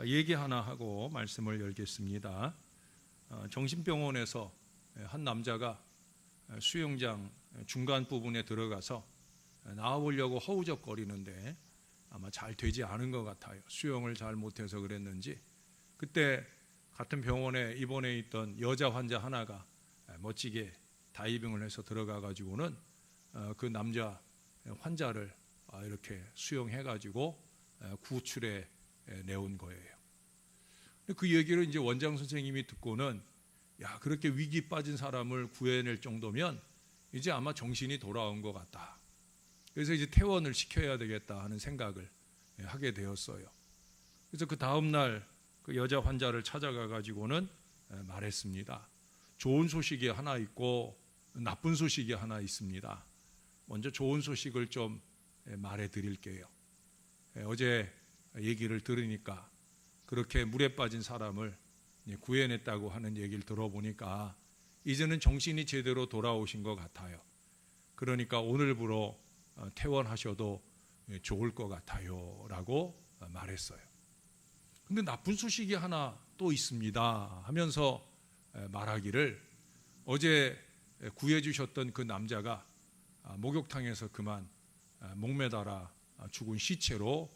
얘기 하나 하고 말씀을 열겠습니다. 정신병원에서 한 남자가 수영장 중간 부분에 들어가서 나와보려고 허우적거리는데 아마 잘 되지 않은 것 같아요. 수영을 잘 못해서 그랬는지. 그때 같은 병원에 입원해 있던 여자 환자 하나가 멋지게 다이빙을 해서 들어가 가지고는 그 남자 환자를 이렇게 수영해 가지고 구출해 내온 거예요. 그 얘기를 이제 원장 선생님이 듣고는 야, 그렇게 위기 빠진 사람을 구해낼 정도면 이제 아마 정신이 돌아온 것 같다. 그래서 이제 퇴원을 시켜야 되겠다 하는 생각을 하게 되었어요. 그래서 그 다음 날 그 여자 환자를 찾아가 가지고는 말했습니다. 좋은 소식이 하나 있고 나쁜 소식이 하나 있습니다. 먼저 좋은 소식을 좀 말해 드릴게요. 어제 얘기를 들으니까 그렇게 물에 빠진 사람을 구해냈다고 하는 얘기를 들어보니까 이제는 정신이 제대로 돌아오신 것 같아요. 그러니까 오늘부로 퇴원하셔도 좋을 것 같아요 라고 말했어요. 근데 나쁜 소식이 하나 또 있습니다 하면서 말하기를 어제 구해주셨던 그 남자가 목욕탕에서 그만 목매달아 죽은 시체로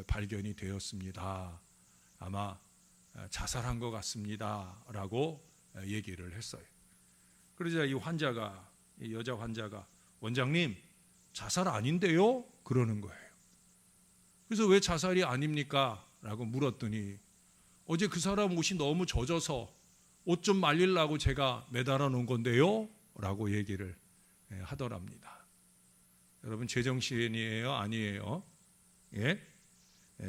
발견이 되었습니다. 아마 자살한 것 같습니다 라고 얘기를 했어요. 그러자 이 환자가, 이 여자 환자가 원장님 자살 아닌데요? 그러는 거예요. 그래서 왜 자살이 아닙니까? 라고 물었더니 어제 그 사람 옷이 너무 젖어서 옷 좀 말리려고 제가 매달아 놓은 건데요? 라고 얘기를 하더랍니다. 여러분 제정신이에요? 아니에요? 예?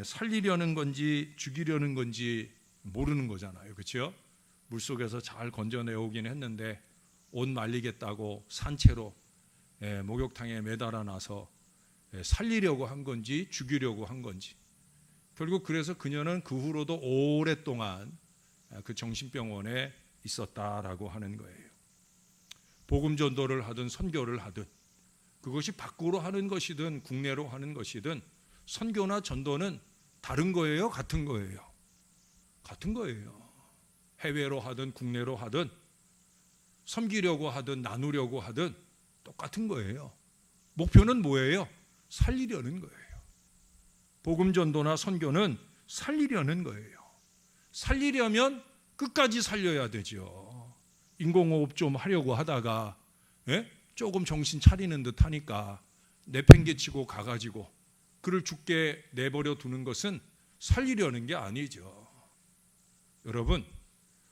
살리려는 건지 죽이려는 건지 모르는 거잖아요. 그렇죠? 물속에서 잘 건져내오긴 했는데 옷 말리겠다고 산채로 목욕탕에 매달아 놔서 살리려고 한 건지 죽이려고 한 건지 결국 그래서 그녀는 그 후로도 오랫동안 그 정신병원에 있었다라고 하는 거예요. 복음 전도를 하든 선교를 하든 그것이 밖으로 하는 것이든 국내로 하는 것이든 선교나 전도는 다른 거예요? 같은 거예요? 같은 거예요. 해외로 하든 국내로 하든 섬기려고 하든 나누려고 하든 똑같은 거예요. 목표는 뭐예요? 살리려는 거예요. 복음 전도나 선교는 살리려는 거예요. 살리려면 끝까지 살려야 되죠. 인공호흡 좀 하려고 하다가 조금 정신 차리는 듯 하니까 내팽개치고 가가지고 그를 죽게 내버려 두는 것은 살리려는 게 아니죠. 여러분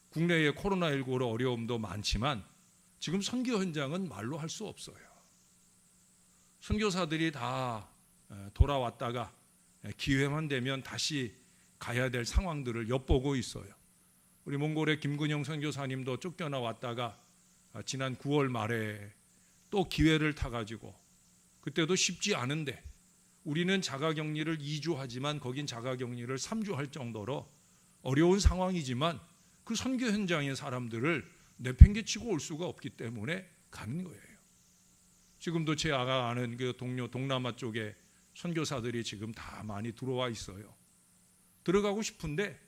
국내에 코로나19로 어려움도 많지만 지금 선교 현장은 말로 할 수 없어요. 선교사들이 다 돌아왔다가 기회만 되면 다시 가야 될 상황들을 엿보고 있어요. 우리 몽골의 김근영 선교사님도 쫓겨나 왔다가 지난 9월 말에 또 기회를 타가지고 그때도 쉽지 않은데 우리는 자가격리를 2주 하지만 거긴 자가격리를 3주 할 정도로 어려운 상황이지만 그 선교 현장의 사람들을 내팽개치고 올 수가 없기 때문에 가는 거예요. 지금도 제가 아는 그 동료 동남아 쪽에 선교사들이 지금 다 많이 들어와 있어요. 들어가고 싶은데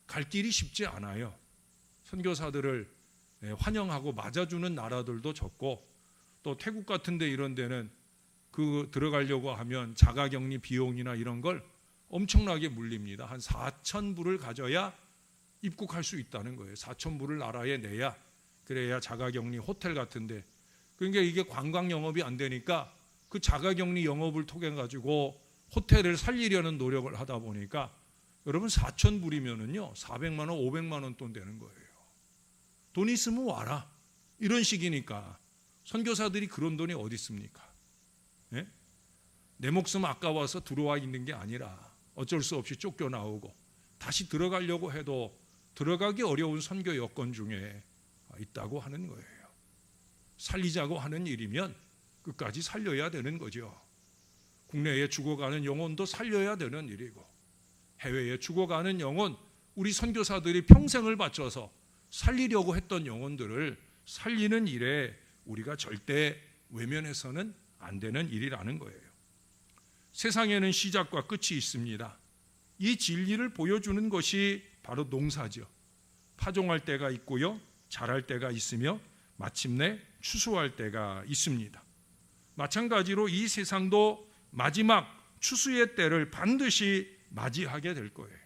갈 길이 쉽지 않아요. 선교사들을 환영하고 맞아주는 나라들도 적고 또 태국 같은 데 이런 데는 그 들어가려고 하면 자가격리 비용이나 이런 걸 엄청나게 물립니다. 한 4,000불을 가져야 입국할 수 있다는 거예요. 4,000불을 나라에 내야 그래야 자가격리 호텔 같은 데. 그러니까 이게 관광 영업이 안 되니까 그 자가격리 영업을 통해 가지고 호텔을 살리려는 노력을 하다 보니까 여러분 4,000불이면은요 400만 원, 500만 원 돈 되는 거예요. 돈 있으면 와라 이런 식이니까 선교사들이 그런 돈이 어디 있습니까? 예? 내 목숨 아까워서 들어와 있는 게 아니라 어쩔 수 없이 쫓겨나오고 다시 들어가려고 해도 들어가기 어려운 선교 여건 중에 있다고 하는 거예요. 살리자고 하는 일이면 끝까지 살려야 되는 거죠. 국내에 죽어가는 영혼도 살려야 되는 일이고 해외에 죽어가는 영혼, 우리 선교사들이 평생을 바쳐서 살리려고 했던 영혼들을 살리는 일에 우리가 절대 외면해서는 안 되는 일이라는 거예요. 세상에는 시작과 끝이 있습니다. 이 진리를 보여주는 것이 바로 농사죠. 파종할 때가 있고요, 자랄 때가 있으며 마침내 추수할 때가 있습니다. 마찬가지로 이 세상도 마지막 추수의 때를 반드시 맞이하게 될 거예요.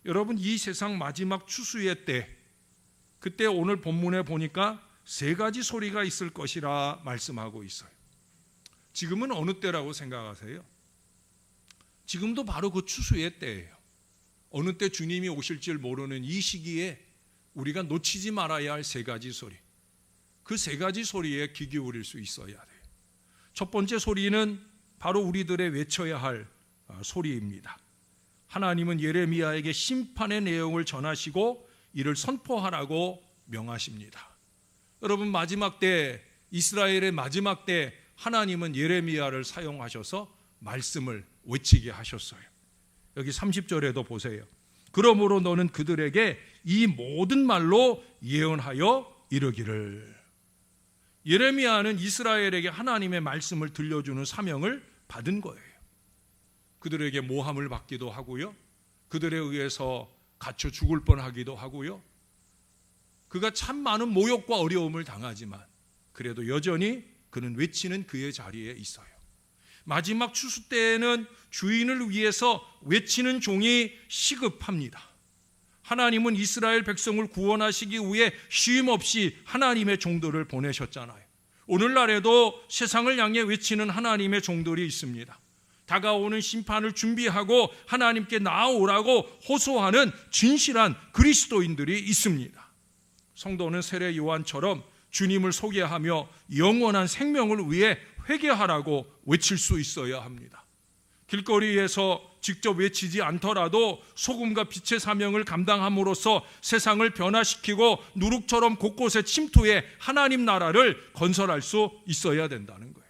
여러분, 이 세상 마지막 추수의 때, 그때 오늘 본문에 보니까 세 가지 소리가 있을 것이라 말씀하고 있어요. 지금은 어느 때라고 생각하세요? 지금도 바로 그 추수의 때예요. 어느 때 주님이 오실지 모르는 이 시기에 우리가 놓치지 말아야 할 세 가지 소리, 그 세 가지 소리에 귀 기울일 수 있어야 돼요. 첫 번째 소리는 바로 우리들의 외쳐야 할 소리입니다. 하나님은 예레미야에게 심판의 내용을 전하시고 이를 선포하라고 명하십니다. 여러분, 마지막 때, 이스라엘의 마지막 때 하나님은 예레미야를 사용하셔서 말씀을 외치게 하셨어요. 여기 30절에도 보세요. 그러므로 너는 그들에게 이 모든 말로 예언하여 이르기를. 예레미야는 이스라엘에게 하나님의 말씀을 들려주는 사명을 받은 거예요. 그들에게 모함을 받기도 하고요, 그들에 의해서 갇혀 죽을 뻔하기도 하고요, 그가 참 많은 모욕과 어려움을 당하지만 그래도 여전히 그는 외치는 그의 자리에 있어요. 마지막 추수 때에는 주인을 위해서 외치는 종이 시급합니다. 하나님은 이스라엘 백성을 구원하시기 위해 쉼 없이 하나님의 종들을 보내셨잖아요. 오늘날에도 세상을 향해 외치는 하나님의 종들이 있습니다. 다가오는 심판을 준비하고 하나님께 나아오라고 호소하는 진실한 그리스도인들이 있습니다. 성도는 세례 요한처럼 주님을 소개하며 영원한 생명을 위해 회개하라고 외칠 수 있어야 합니다. 길거리에서 직접 외치지 않더라도 소금과 빛의 사명을 감당함으로써 세상을 변화시키고 누룩처럼 곳곳에 침투해 하나님 나라를 건설할 수 있어야 된다는 거예요.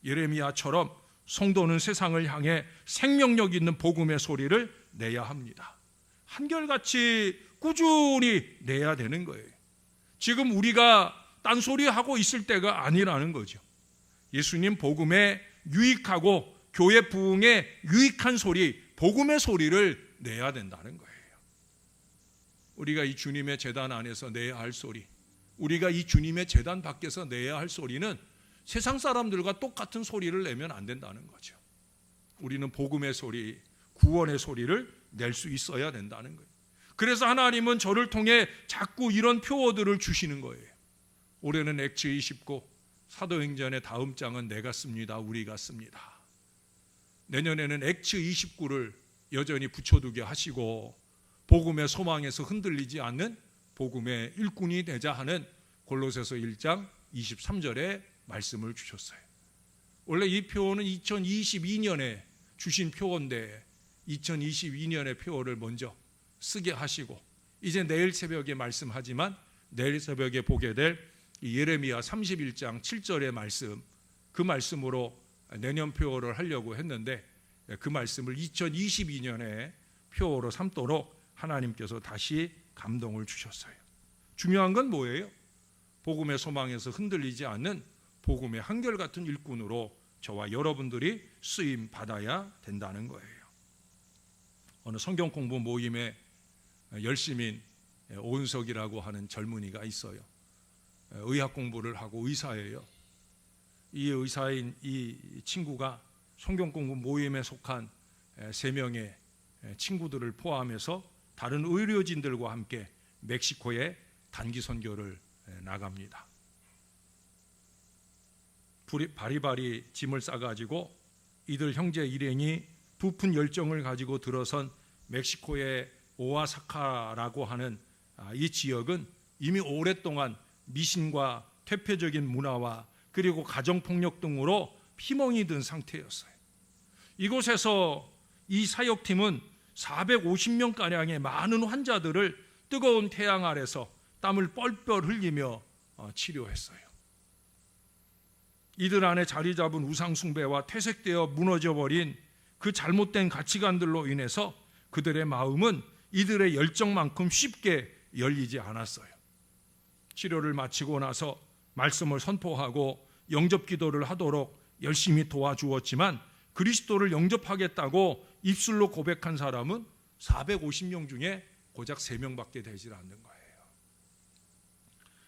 예레미야처럼 성도는 세상을 향해 생명력 있는 복음의 소리를 내야 합니다. 한결같이 꾸준히 내야 되는 거예요. 지금 우리가 딴소리하고 있을 때가 아니라는 거죠. 예수님 복음에 유익하고 교회 부흥에 유익한 소리, 복음의 소리를 내야 된다는 거예요. 우리가 이 주님의 제단 안에서 내야 할 소리, 우리가 이 주님의 제단 밖에서 내야 할 소리는 세상 사람들과 똑같은 소리를 내면 안 된다는 거죠. 우리는 복음의 소리, 구원의 소리를 낼 수 있어야 된다는 거예요. 그래서 하나님은 저를 통해 자꾸 이런 표어들을 주시는 거예요. 올해는 액츠 29, 사도행전의 다음 장은 내가 씁니다, 우리가 씁니다. 내년에는 액츠 29를 여전히 붙여두게 하시고 복음의 소망에서 흔들리지 않는 복음의 일꾼이 되자 하는 골로새서 1장 23절에 말씀을 주셨어요. 원래 이 표어는 2022년에 주신 표어인데 2022년의 표어를 먼저 쓰게 하시고 이제 내일 새벽에 말씀하지만 내일 새벽에 보게 될 예레미야 31장 7절의 말씀, 그 말씀으로 내년 표어를 하려고 했는데 그 말씀을 2022년에 표어로 삼도록 하나님께서 다시 감동을 주셨어요. 중요한 건 뭐예요? 복음의 소망에서 흔들리지 않는 복음의 한결같은 일꾼으로 저와 여러분들이 쓰임 받아야 된다는 거예요. 어느 성경 공부 모임에 열심인 오은석이라고 하는 젊은이가 있어요. 의학 공부를 하고 의사예요. 이 의사인 이 친구가 성경 공부 모임에 속한 3명의 친구들을 포함해서 다른 의료진들과 함께 멕시코에 단기 선교를 나갑니다. 바리바리 짐을 싸가지고 이들 형제 일행이 부푼 열정을 가지고 들어선 멕시코의 오아사카라고 하는 이 지역은 이미 오랫동안 미신과 퇴폐적인 문화와 그리고 가정폭력 등으로 피멍이 든 상태였어요. 이곳에서 이 사역팀은 450명가량의 많은 환자들을 뜨거운 태양 아래서 땀을 뻘뻘 흘리며 치료했어요. 이들 안에 자리 잡은 우상숭배와 퇴색되어 무너져버린 그 잘못된 가치관들로 인해서 그들의 마음은 이들의 열정만큼 쉽게 열리지 않았어요. 치료를 마치고 나서 말씀을 선포하고 영접 기도를 하도록 열심히 도와주었지만 그리스도를 영접하겠다고 입술로 고백한 사람은 450명 중에 고작 3명밖에 되질 않는 거예요.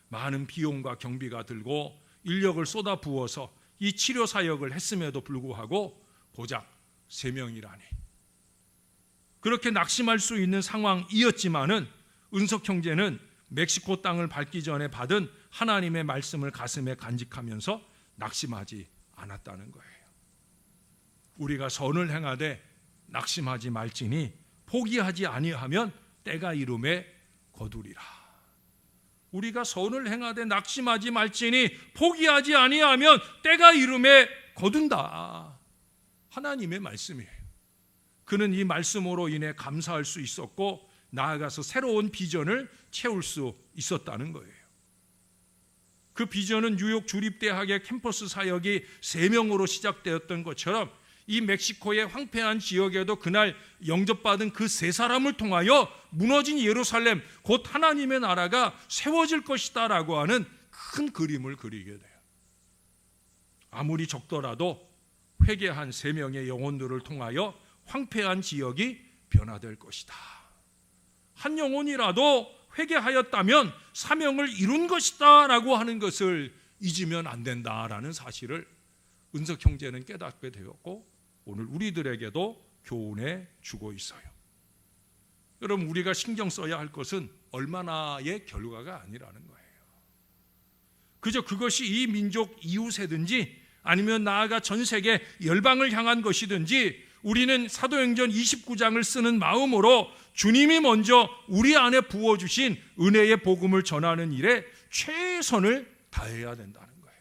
많은 비용과 경비가 들고 인력을 쏟아 부어서 이 치료 사역을 했음에도 불구하고 고작 3명이라니. 그렇게 낙심할 수 있는 상황이었지만은 은석 형제는 멕시코 땅을 밟기 전에 받은 하나님의 말씀을 가슴에 간직하면서 낙심하지 않았다는 거예요. 우리가 선을 행하되 낙심하지 말지니 포기하지 아니하면 때가 이름에 거두리라. 우리가 선을 행하되 낙심하지 말지니 포기하지 아니하면 때가 이름에 거둔다. 하나님의 말씀이에요. 그는 이 말씀으로 인해 감사할 수 있었고 나아가서 새로운 비전을 채울 수 있었다는 거예요. 그 비전은 뉴욕 주립대학의 캠퍼스 사역이 3명으로 시작되었던 것처럼 이 멕시코의 황폐한 지역에도 그날 영접받은 그 3사람을 통하여 무너진 예루살렘, 곧 하나님의 나라가 세워질 것이다 라고 하는 큰 그림을 그리게 돼요. 아무리 적더라도 회개한 3명의 영혼들을 통하여 황폐한 지역이 변화될 것이다. 한 영혼이라도 회개하였다면 사명을 이룬 것이다 라고 하는 것을 잊으면 안 된다라는 사실을 은석 형제는 깨닫게 되었고 오늘 우리들에게도 교훈해 주고 있어요. 여러분, 우리가 신경 써야 할 것은 얼마나의 결과가 아니라는 거예요. 그저 그것이 이 민족 이웃이든지 아니면 나아가 전 세계 열방을 향한 것이든지 우리는 사도행전 29장을 쓰는 마음으로 주님이 먼저 우리 안에 부어주신 은혜의 복음을 전하는 일에 최선을 다해야 된다는 거예요.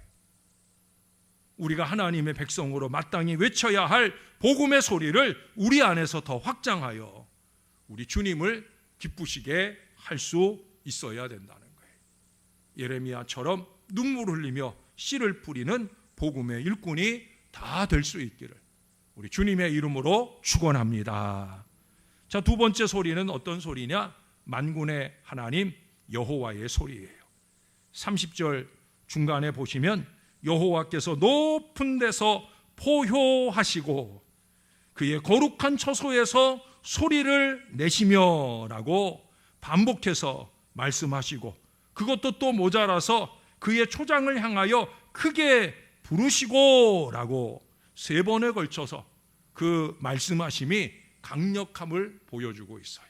우리가 하나님의 백성으로 마땅히 외쳐야 할 복음의 소리를 우리 안에서 더 확장하여 우리 주님을 기쁘시게 할 수 있어야 된다는 거예요. 예레미야처럼 눈물 흘리며 씨를 뿌리는 복음의 일꾼이 다 될 수 있기를 우리 주님의 이름으로 축원합니다. 자, 2번째 소리는 어떤 소리냐? 만군의 하나님 여호와의 소리예요. 30절 중간에 보시면 여호와께서 높은 데서 포효하시고 그의 거룩한 처소에서 소리를 내시며 라고 반복해서 말씀하시고 그것도 또 모자라서 그의 초장을 향하여 크게 부르시고 라고 3번에 걸쳐서 그 말씀하심이 강력함을 보여주고 있어요.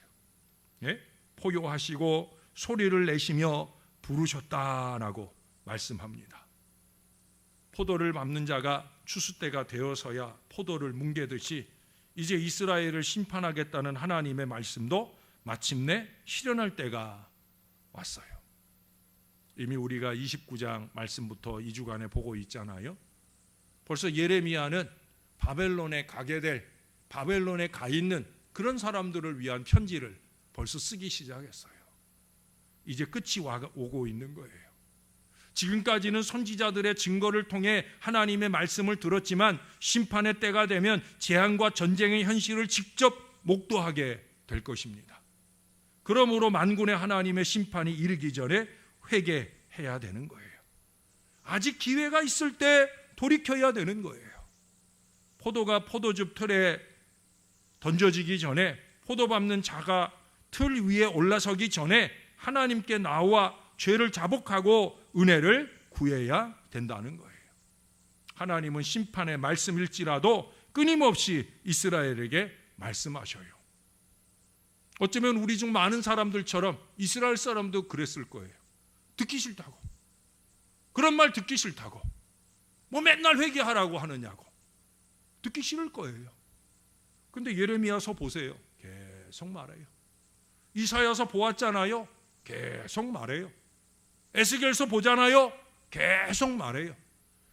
예? 포효하시고 소리를 내시며 부르셨다라고 말씀합니다. 포도를 밟는 자가 추수 때가 되어서야 포도를 뭉개듯이 이제 이스라엘을 심판하겠다는 하나님의 말씀도 마침내 실현할 때가 왔어요. 이미 우리가 29장 말씀부터 2주간에 보고 있잖아요. 벌써 예레미야는 바벨론에 가게 될, 바벨론에 가 있는 그런 사람들을 위한 편지를 벌써 쓰기 시작했어요. 이제 끝이 오고 있는 거예요. 지금까지는 선지자들의 증거를 통해 하나님의 말씀을 들었지만 심판의 때가 되면 재앙과 전쟁의 현실을 직접 목도하게 될 것입니다. 그러므로 만군의 하나님의 심판이 이르기 전에 회개해야 되는 거예요. 아직 기회가 있을 때 돌이켜야 되는 거예요. 포도가 포도즙 틀에 던져지기 전에, 포도 밟는 자가 틀 위에 올라서기 전에 하나님께 나와 죄를 자복하고 은혜를 구해야 된다는 거예요. 하나님은 심판의 말씀일지라도 끊임없이 이스라엘에게 말씀하셔요. 어쩌면 우리 중 많은 사람들처럼 이스라엘 사람도 그랬을 거예요. 듣기 싫다고, 그런 말 듣기 싫다고, 뭐 맨날 회개하라고 하느냐고 듣기 싫을 거예요. 근데 예레미야서 보세요. 계속 말해요. 이사야서 보았잖아요. 계속 말해요. 에스겔서 보잖아요. 계속 말해요.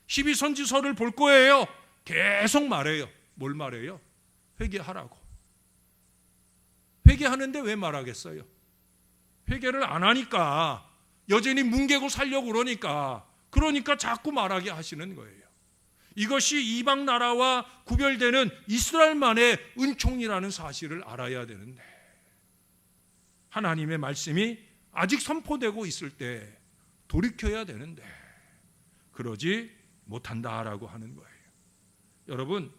12선지서를 볼 거예요. 계속 말해요. 뭘 말해요? 회개하라고. 회개하는데 왜 말하겠어요? 회개를 안 하니까, 여전히 뭉개고 살려고 그러니까 자꾸 말하게 하시는 거예요. 이것이 이방 나라와 구별되는 이스라엘만의 은총이라는 사실을 알아야 되는데, 하나님의 말씀이 아직 선포되고 있을 때 돌이켜야 되는데 그러지 못한다라고 하는 거예요. 여러분,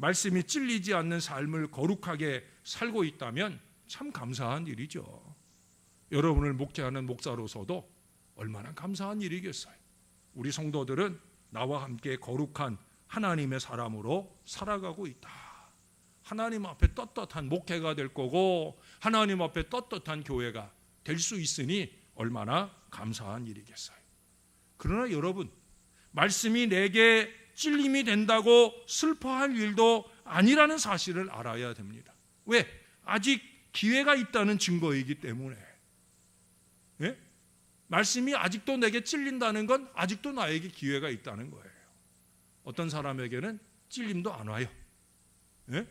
말씀이 찔리지 않는 삶을 거룩하게 살고 있다면 참 감사한 일이죠. 여러분을 목회하는 목사로서도 얼마나 감사한 일이겠어요. 우리 성도들은 나와 함께 거룩한 하나님의 사람으로 살아가고 있다. 하나님 앞에 떳떳한 목회가 될 거고 하나님 앞에 떳떳한 교회가 될 수 있으니 얼마나 감사한 일이겠어요. 그러나 여러분, 말씀이 내게 찔림이 된다고 슬퍼할 일도 아니라는 사실을 알아야 됩니다. 왜? 아직 기회가 있다는 증거이기 때문에. 예? 말씀이 아직도 내게 찔린다는 건 아직도 나에게 기회가 있다는 거예요. 어떤 사람에게는 찔림도 안 와요. 예?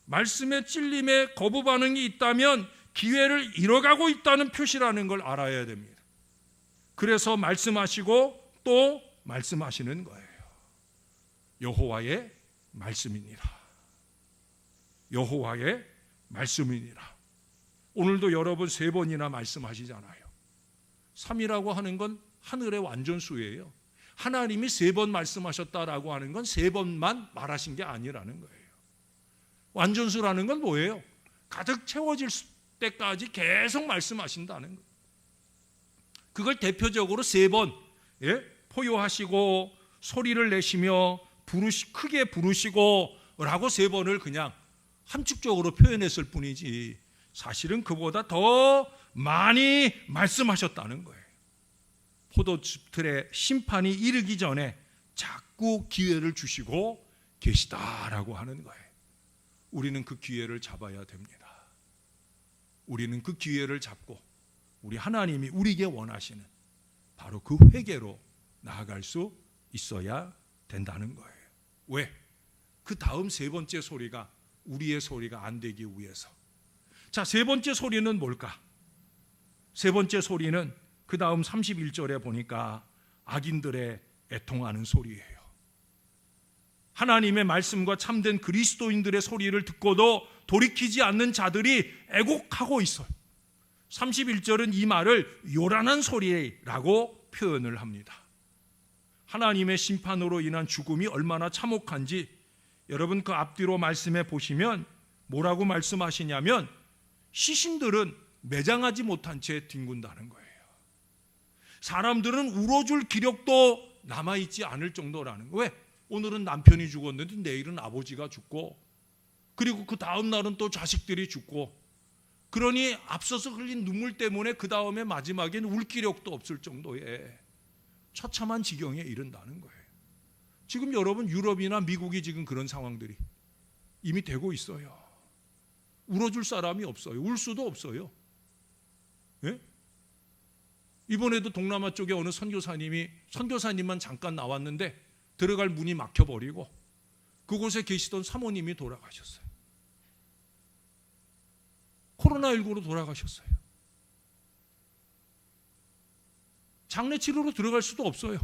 말씀의 찔림에 거부 반응이 있다면 기회를 잃어가고 있다는 표시라는 걸 알아야 됩니다. 그래서 말씀하시고 또 말씀하시는 거예요. 여호와의 말씀이니라. 여호와의 말씀이니라. 오늘도 여러분 3번이나 말씀하시잖아요. 3이라고 하는 건 하늘의 완전수예요. 하나님이 3번 말씀하셨다라고 하는 건 3번만 말하신 게 아니라는 거예요. 완전수라는 건 뭐예요? 가득 채워질 때까지 계속 말씀하신다는 거예요. 그걸 대표적으로 3번 포효하시고 소리를 내시며 크게 부르시고 라고 3번을 그냥 함축적으로 표현했을 뿐이지 사실은 그보다 더 많이 말씀하셨다는 거예요. 포도즙틀의 심판이 이르기 전에 자꾸 기회를 주시고 계시다라고 하는 거예요. 우리는 그 기회를 잡아야 됩니다. 우리는 그 기회를 잡고 우리 하나님이 우리에게 원하시는 바로 그 회개로 나아갈 수 있어야 된다는 거예요. 왜? 그 다음 3번째 소리가 우리의 소리가 안 되기 위해서. 자, 3번째 소리는 뭘까? 3번째 소리는 그 다음 31절에 보니까 악인들의 애통하는 소리예요. 하나님의 말씀과 참된 그리스도인들의 소리를 듣고도 돌이키지 않는 자들이 애곡하고 있어요. 31절은 이 말을 요란한 소리라고 표현을 합니다. 하나님의 심판으로 인한 죽음이 얼마나 참혹한지 여러분 그 앞뒤로 말씀해 보시면 뭐라고 말씀하시냐면 시신들은 매장하지 못한 채 뒹군다는 거예요. 사람들은 울어줄 기력도 남아있지 않을 정도라는 거예요. 왜? 오늘은 남편이 죽었는데 내일은 아버지가 죽고 그리고 그 다음 날은 또 자식들이 죽고 그러니 앞서서 흘린 눈물 때문에 그 다음에 마지막엔 울 기력도 없을 정도의 처참한 지경에 이른다는 거예요. 지금 여러분 유럽이나 미국이 지금 그런 상황들이 이미 되고 있어요. 울어줄 사람이 없어요. 울 수도 없어요. 예? 이번에도 동남아 쪽에 어느 선교사님만 잠깐 나왔는데 들어갈 문이 막혀버리고 그곳에 계시던 사모님이 돌아가셨어요. 코로나19로 돌아가셨어요. 장례 치료로 들어갈 수도 없어요.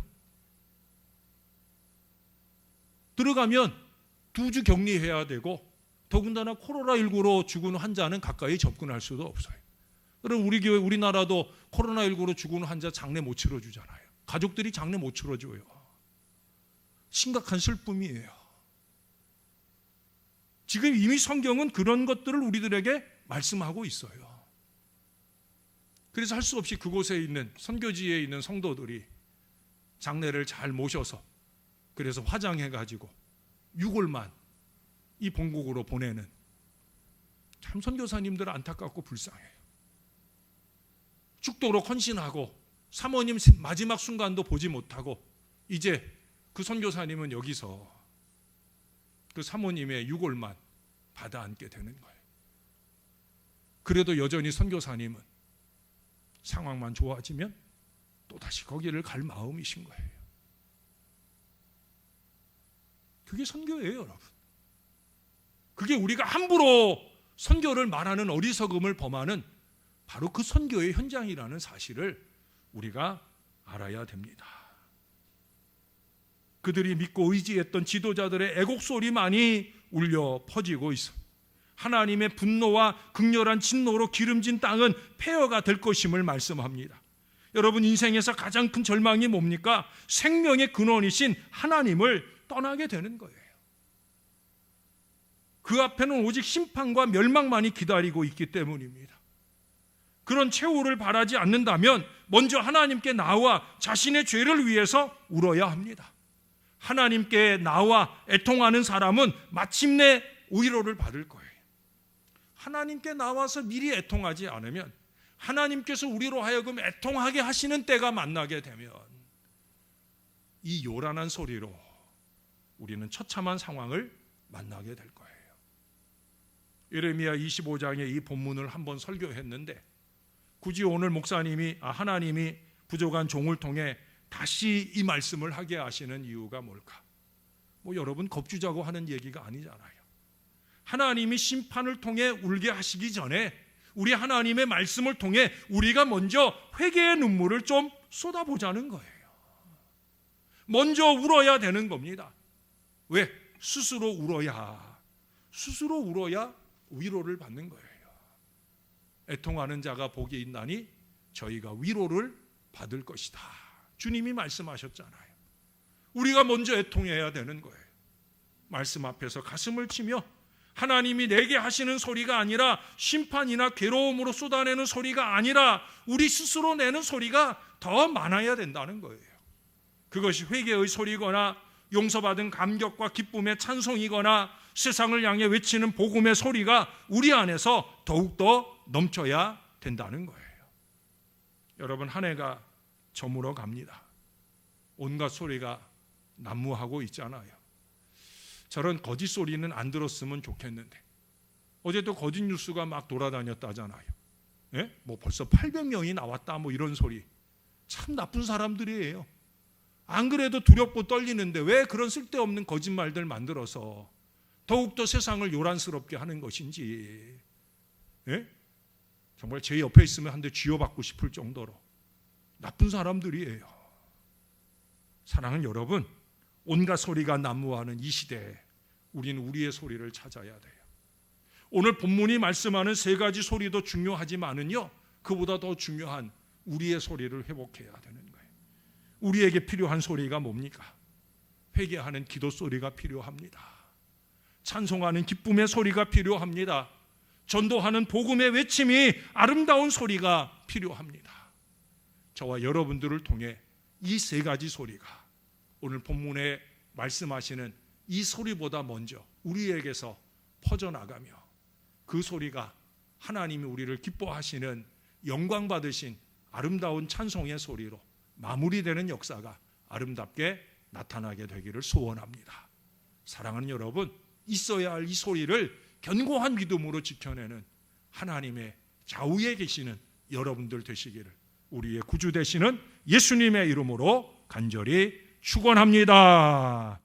들어가면 2주 격리해야 되고 더군다나 코로나19로 죽은 환자는 가까이 접근할 수도 없어요. 그럼 우리 교회, 우리나라도 코로나19로 죽은 환자 장례 못 치러주잖아요. 가족들이 장례 못 치러줘요. 심각한 슬픔이에요. 지금 이미 성경은 그런 것들을 우리들에게 말씀하고 있어요. 그래서 할 수 없이 그곳에 있는 선교지에 있는 성도들이 장례를 잘 모셔서 그래서 화장해가지고 6월만 이 본국으로 보내는 참 선교사님들은 안타깝고 불쌍해요. 죽도록 헌신하고 사모님 마지막 순간도 보지 못하고 이제 그 선교사님은 여기서 그 사모님의 6월만 받아 안게 되는 거예요. 그래도 여전히 선교사님은 상황만 좋아지면 또다시 거기를 갈 마음이신 거예요. 그게 선교예요, 여러분. 그게 우리가 함부로 선교를 말하는 어리석음을 범하는 바로 그 선교의 현장이라는 사실을 우리가 알아야 됩니다. 그들이 믿고 의지했던 지도자들의 애곡소리만이 울려 퍼지고 있어. 하나님의 분노와 극렬한 진노로 기름진 땅은 폐허가 될 것임을 말씀합니다. 여러분 인생에서 가장 큰 절망이 뭡니까? 생명의 근원이신 하나님을 떠나게 되는 거예요. 그 앞에는 오직 심판과 멸망만이 기다리고 있기 때문입니다. 그런 최후를 바라지 않는다면 먼저 하나님께 나와 자신의 죄를 위해서 울어야 합니다. 하나님께 나와 애통하는 사람은 마침내 위로를 받을 거예요. 하나님께 나와서 미리 애통하지 않으면 하나님께서 우리로 하여금 애통하게 하시는 때가 만나게 되면 이 요란한 소리로 우리는 처참한 상황을 만나게 될 거예요. 예레미야 25장의 이 본문을 한번 설교했는데 굳이 오늘 하나님이 부족한 종을 통해 다시 이 말씀을 하게 하시는 이유가 뭘까? 여러분 겁주자고 하는 얘기가 아니잖아요. 하나님이 심판을 통해 울게 하시기 전에 우리 하나님의 말씀을 통해 우리가 먼저 회개의 눈물을 좀 쏟아보자는 거예요. 먼저 울어야 되는 겁니다. 왜? 스스로 울어야 위로를 받는 거예요. 애통하는 자가 복이 있나니 저희가 위로를 받을 것이다. 주님이 말씀하셨잖아요. 우리가 먼저 애통해야 되는 거예요. 말씀 앞에서 가슴을 치며 하나님이 내게 하시는 소리가 아니라 심판이나 괴로움으로 쏟아내는 소리가 아니라 우리 스스로 내는 소리가 더 많아야 된다는 거예요. 그것이 회개의 소리거나 용서받은 감격과 기쁨의 찬송이거나 세상을 향해 외치는 복음의 소리가 우리 안에서 더욱더 넘쳐야 된다는 거예요. 여러분, 한 해가 저물어 갑니다. 온갖 소리가 난무하고 있잖아요. 저런 거짓 소리는 안 들었으면 좋겠는데 어제 또 거짓 뉴스가 막 돌아다녔다잖아요. 예? 벌써 800명이 나왔다 이런 소리. 참 나쁜 사람들이에요. 안 그래도 두렵고 떨리는데 왜 그런 쓸데없는 거짓말들 만들어서 더욱더 세상을 요란스럽게 하는 것인지. 예? 정말 제 옆에 있으면 한 대 쥐어받고 싶을 정도로 나쁜 사람들이에요. 사랑하는 여러분, 온갖 소리가 난무하는 이 시대에 우리는 우리의 소리를 찾아야 돼요. 오늘 본문이 말씀하는 세 가지 소리도 중요하지만은요, 그보다 더 중요한 우리의 소리를 회복해야 되는 거예요. 우리에게 필요한 소리가 뭡니까? 회개하는 기도 소리가 필요합니다. 찬송하는 기쁨의 소리가 필요합니다. 전도하는 복음의 외침이 아름다운 소리가 필요합니다. 저와 여러분들을 통해 이 세 가지 소리가 오늘 본문에 말씀하시는 이 소리보다 먼저 우리에게서 퍼져나가며 그 소리가 하나님이 우리를 기뻐하시는 영광 받으신 아름다운 찬송의 소리로 마무리되는 역사가 아름답게 나타나게 되기를 소원합니다. 사랑하는 여러분, 있어야 할 이 소리를 견고한 믿음으로 지켜내는 하나님의 좌우에 계시는 여러분들 되시기를 우리의 구주 되시는 예수님의 이름으로 간절히 축원합니다.